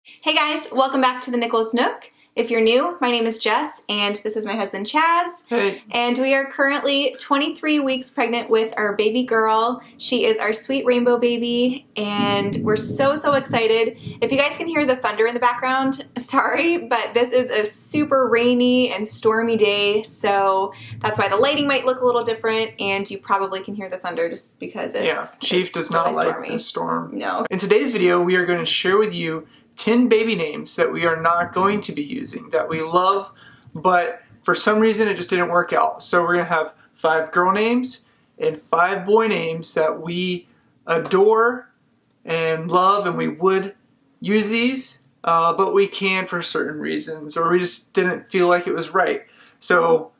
Hey guys, welcome back to the Nichols Nook. If you're new, my name is Jess, and this is my husband Chaz. Hey. And we are currently 23 weeks pregnant with our baby girl. She is our sweet rainbow baby, and we're so excited. If you guys can hear the thunder in the background, sorry, but this is a super rainy and stormy day, so that's why the lighting might look a little different, and you probably can hear the thunder just because Chief does not really like this storm. No. In today's video, we are going to share with you 10 baby names that we are not going to be using, that we love, but for some reason it just didn't work out. So we're going to have 5 girl names and 5 boy names that we adore and love, and we would use these, but we can't for certain reasons, or we just didn't feel like it was right. So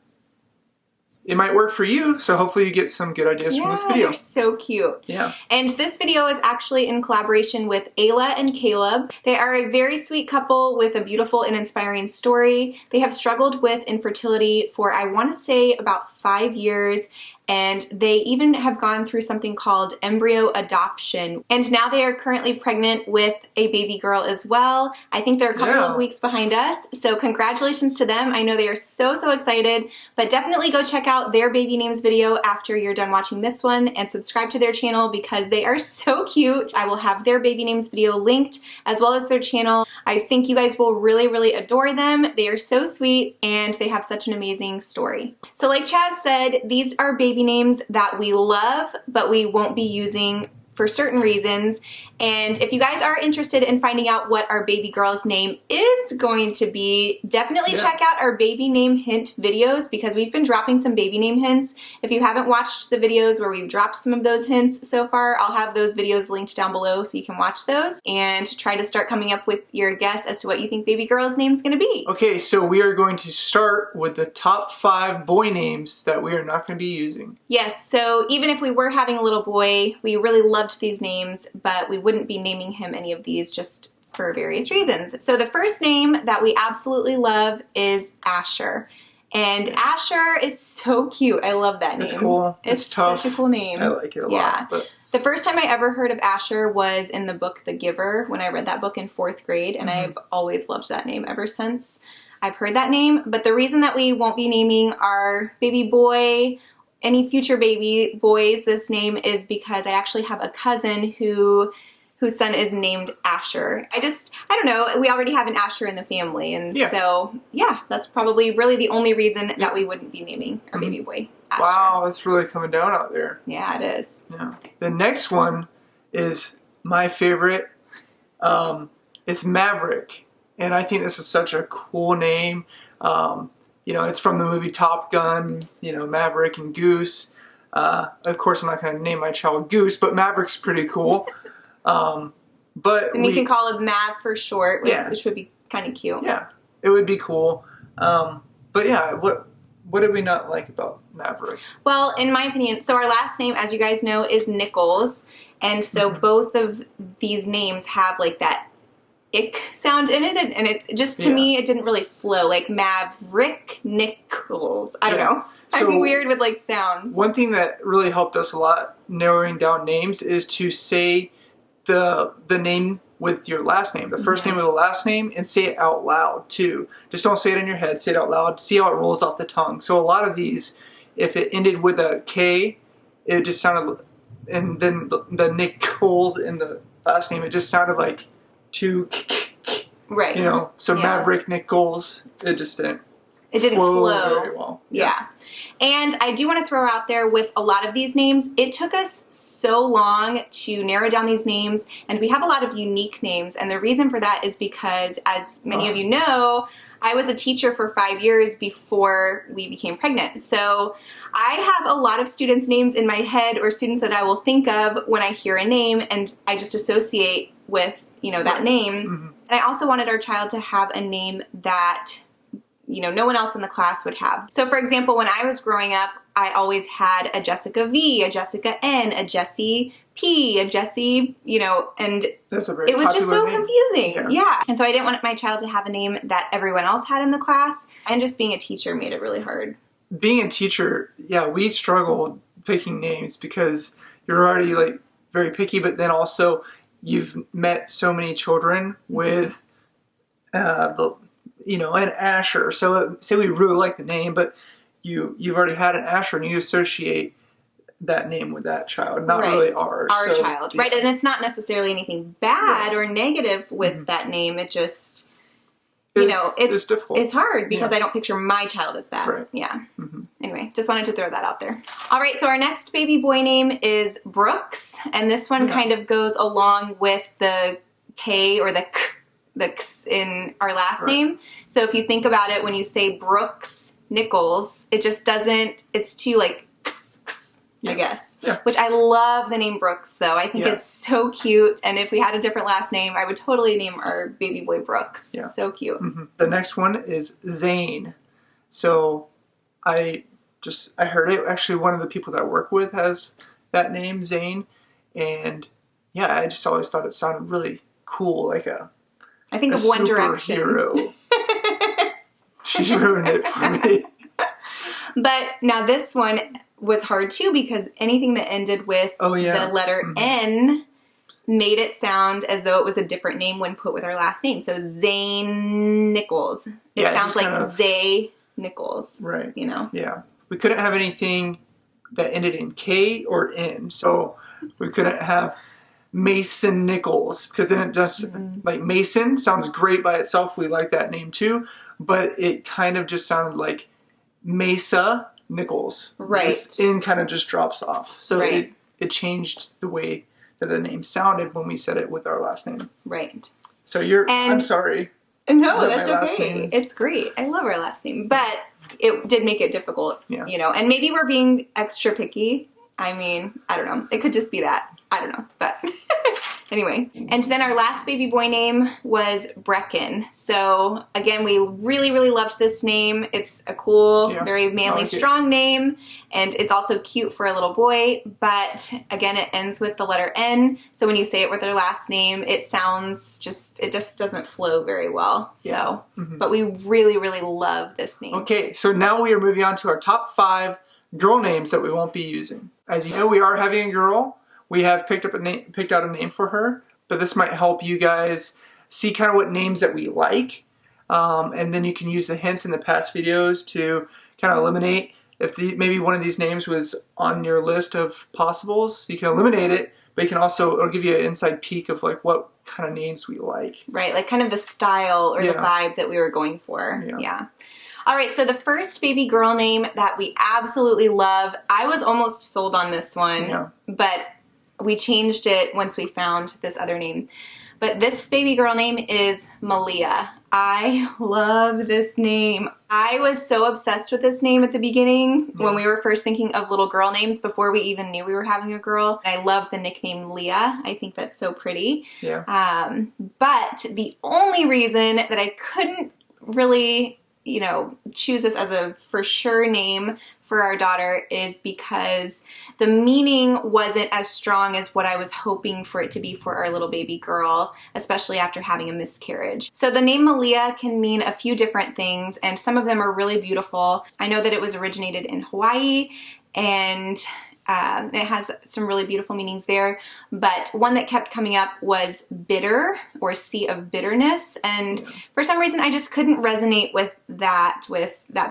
it might work for you, so hopefully you get some good ideas from this video. They're so cute. Yeah. And this video is actually in collaboration with Ayla and Caleb. They are a very sweet couple with a beautiful and inspiring story. They have struggled with infertility for, I want to say, about 5 years. And they even have gone through something called embryo adoption. And now they are currently pregnant with a baby girl as well. I think they're a couple of weeks behind us. So congratulations to them. I know they are so excited. But definitely go check out their baby names video after you're done watching this one, and subscribe to their channel because they are so cute. I will have their baby names video linked as well as their channel. I think you guys will really adore them. They are so sweet and they have such an amazing story. So like Chad said, these are baby names that we love, but we won't be using for certain reasons. And if you guys are interested in finding out what our baby girl's name is going to be, definitely check out our baby name hint videos, because we've been dropping some baby name hints. If you haven't watched the videos where we've dropped some of those hints so far, I'll have those videos linked down below so you can watch those and try to start coming up with your guess as to what you think baby girl's name is going to be. Okay, so we are going to start with the top 5 boy names that we are not going to be using. Yes, so even if we were having a little boy, we really loved these names, but we wouldn't be naming him any of these just for various reasons. So the first name that we absolutely love is Asher. And Asher is so cute. I love that name. It's cool. It's tough. such a cool name. I like it a lot. But the first time I ever heard of Asher was in the book The Giver, when I read that book in 4th grade, and I've always loved that name ever since I've heard that name. But the reason that we won't be naming our baby boy, any future baby boys, this name is because I actually have a cousin whose son is named Asher. I don't know, we already have an Asher in the family, and so that's probably really the only reason that we wouldn't be naming our baby boy Asher. Wow, that's really coming down out there. Yeah, it is. Yeah. The next one is my favorite. It's Maverick, and I think this is such a cool name. You know, it's from the movie Top Gun, you know, Maverick and Goose. Of course, I'm not going to name my child Goose, but Maverick's pretty cool. You can call it Mav for short, which would be kind of cute. Yeah, it would be cool. But yeah, what did we not like about Maverick? Well, in my opinion, so our last name, as you guys know, is Nichols. And so both of these names have like that ick sound in it, and it's just, to me, it didn't really flow. Like Maverick Nichols. I don't know. So I'm weird with like sounds. One thing that really helped us a lot narrowing down names is to say the name with your last name, the first name with the last name, and say it out loud too. Just don't say it in your head, say it out loud, see how it rolls off the tongue. So a lot of these, if it ended with a K, it just sounded, and then the Nichols in the last name, it just sounded like two, right? You know, so Maverick Nichols, it just didn't. It didn't flow very well. Yeah. And I do want to throw out there, with a lot of these names, it took us so long to narrow down these names, and we have a lot of unique names. And the reason for that is because, as many of you know, I was a teacher for 5 years before we became pregnant. So I have a lot of students' names in my head, or students that I will think of when I hear a name, and I just associate with, you know, that name. And I also wanted our child to have a name that, you know, no one else in the class would have. So for example, when I was growing up, I always had a Jessica V, a Jessica N, a Jessie P, a Jessie, you know, and it was just so confusing. Yeah. And so I didn't want my child to have a name that everyone else had in the class, and just being a teacher made it really hard. Being a teacher, yeah, we struggled picking names because you're already like very picky, but then also you've met so many children with but, you know, and Asher. So say we really like the name, but you've already had an Asher and you associate that name with that child, not really ours. Our child, right? And it's not necessarily anything bad or negative with that name. It just, you know, it's difficult. It's hard because I don't picture my child as that. Right. Yeah. Anyway, just wanted to throw that out there. All right, so our next baby boy name is Brooks, and this one kind of goes along with the K or the K in our last name. So if you think about it, when you say Brooks Nichols, it just doesn't, it's too like, I guess. Yeah. Which I love the name Brooks, though. I think it's so cute. And if we had a different last name, I would totally name our baby boy Brooks. Yeah. So cute. The next one is Zane. So I heard it. Actually, one of the people that I work with has that name, Zane. And yeah, I just always thought it sounded really cool, like I think of One Direction. Superhero. She ruined it for me. But now this one was hard too because anything that ended with the letter N made it sound as though it was a different name when put with our last name. So Zane Nichols. It sounds like Zay Nichols. Right. You know? Yeah. We couldn't have anything that ended in K or N. So we couldn't have Mason Nichols because then it just, like Mason sounds great by itself. We like that name too. But it kind of just sounded like Mesa Nichols. Right. This N kind of just drops off. So it changed the way that the name sounded when we said it with our last name. Right. So I'm sorry. No, that's okay. It's great. I love our last name. But it did make it difficult, you know. And maybe we're being extra picky. I mean, I don't know. It could just be that. I don't know. But anyway. And then our last baby boy name was Brecken. So again, we really, really loved this name. It's a cool, very manly, strong name. And it's also cute for a little boy. But again, it ends with the letter N. So when you say it with their last name, it just doesn't flow very well. So, but we really, really love this name. Okay, so now we are moving on to our top 5 girl names that we won't be using. As you know, we are having a girl. We have picked out a name for her, but this might help you guys see kind of what names that we like. And then you can use the hints in the past videos to kind of eliminate if maybe one of these names was on your list of possibles. You can eliminate it, but it'll give you an inside peek of like what kind of names we like. Right, like kind of the style or the vibe that we were going for. Yeah. All right, so the first baby girl name that we absolutely love, I was almost sold on this one, but we changed it once we found this other name. But this baby girl name is Malia. I love this name. I was so obsessed with this name at the beginning when we were first thinking of little girl names before we even knew we were having a girl. I love the nickname Leah. I think that's so pretty. Yeah. But the only reason that I couldn't really choose this as a for sure name for our daughter is because the meaning wasn't as strong as what I was hoping for it to be for our little baby girl, especially after having a miscarriage. So the name Malia can mean a few different things, and some of them are really beautiful. I know that it was originated in Hawaii, and it has some really beautiful meanings there, but one that kept coming up was bitter or sea of bitterness, and for some reason I just couldn't resonate with that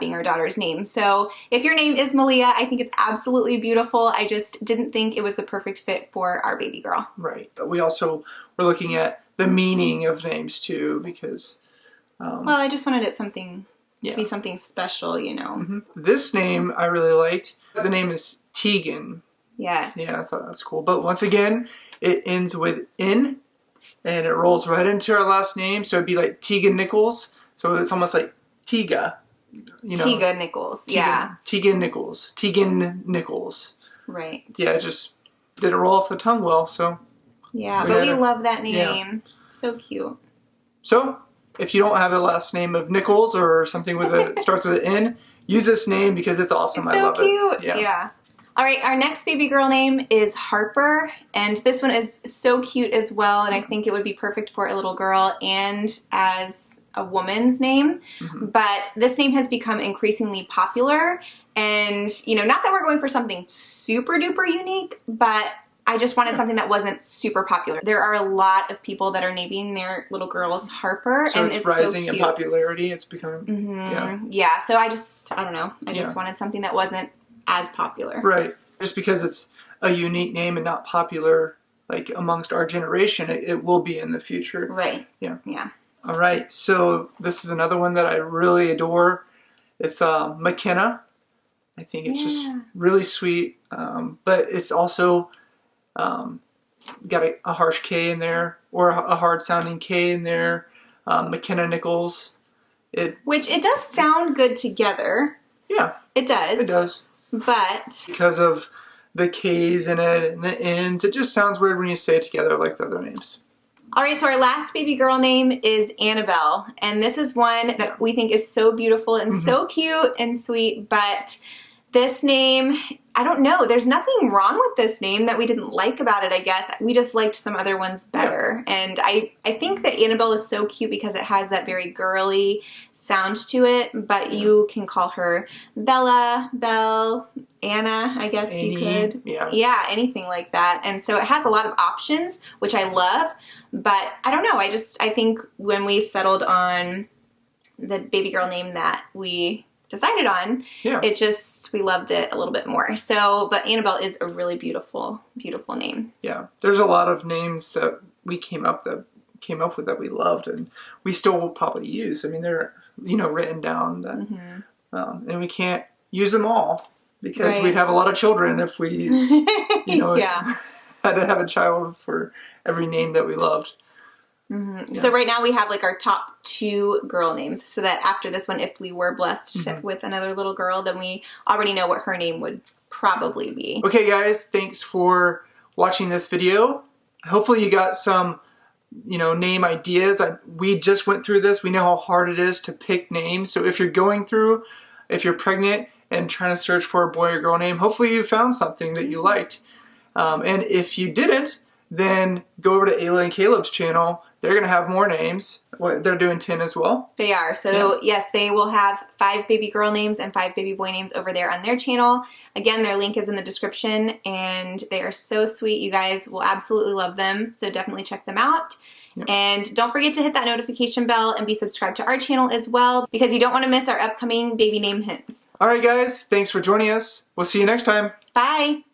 being our daughter's name. So if your name is Malia, I think it's absolutely beautiful. I just didn't think it was the perfect fit for our baby girl. Right, but we also were looking at the meaning of names too, because well, I just wanted it to be something special, This name I really liked. The name is Tegan. Yes. Yeah, I thought that's cool. But once again, it ends with N, and it rolls right into our last name. So it'd be like Tegan Nichols. So it's almost like Tiga. Tiga Nichols. Tegan Nichols. Tegan Nichols. Right. Yeah, it just didn't roll off the tongue well. So. Yeah, but we love that name. Yeah. So cute. So if you don't have the last name of Nichols or something starts with an N, use this name because it's awesome. It's so I love cute. it. Yeah. All right, our next baby girl name is Harper, and this one is so cute as well, and I think it would be perfect for a little girl and as a woman's name. But this name has become increasingly popular, and not that we're going for something super duper unique, but I just wanted something that wasn't super popular. There are a lot of people that are naming their little girls Harper, So and it's rising in popularity. It's becoming, yeah. So I don't know. I just wanted something that wasn't as popular. Right. Just because it's a unique name and not popular, like amongst our generation, it will be in the future. Right. Yeah. Yeah. All right. So this is another one that I really adore. It's McKenna. I think it's just really sweet, but it's also got a harsh K in there, or a hard sounding K in there. McKenna Nichols. Which it does sound good together. Yeah. It does. It does. But because of the K's in it and the N's, it just sounds weird when you say it together like the other names. All right, so our last baby girl name is Annabelle, and this is one that we think is so beautiful and so cute and sweet, but this name, I don't know, there's nothing wrong with this name that we didn't like about it, I guess. We just liked some other ones better. Yeah. And I think that Annabelle is so cute because it has that very girly sound to it, but you can call her Bella, Belle, Anna, I guess Annie, you could. Yeah, anything like that. And so it has a lot of options, which I love, but I don't know, I think when we settled on the baby girl name that we decided on, we loved it a little bit more. So, but Annabelle is a really beautiful, beautiful name. Yeah, there's a lot of names that we came up with that we loved, and we still will probably use. I mean, they're written down, that, and we can't use them all because we'd have a lot of children if we, had to have a child for every name that we loved. Yeah. So right now we have like our top 2 girl names, so that after this one, if we were blessed with another little girl, then we already know what her name would probably be. Okay guys, thanks for watching this video. Hopefully you got some name ideas. We just went through this. We know how hard it is to pick names. So if you're pregnant and trying to search for a boy or girl name, hopefully you found something that you liked. And if you didn't, then go over to Ayla and Caleb's channel. They're going to have more names. They're doing 10 as well. They are. So yes, they will have 5 baby girl names and 5 baby boy names over there on their channel. Again, their link is in the description, and they are so sweet. You guys will absolutely love them. So definitely check them out. Yep. And don't forget to hit that notification bell and be subscribed to our channel as well, because you don't want to miss our upcoming baby name hints. All right, guys. Thanks for joining us. We'll see you next time. Bye.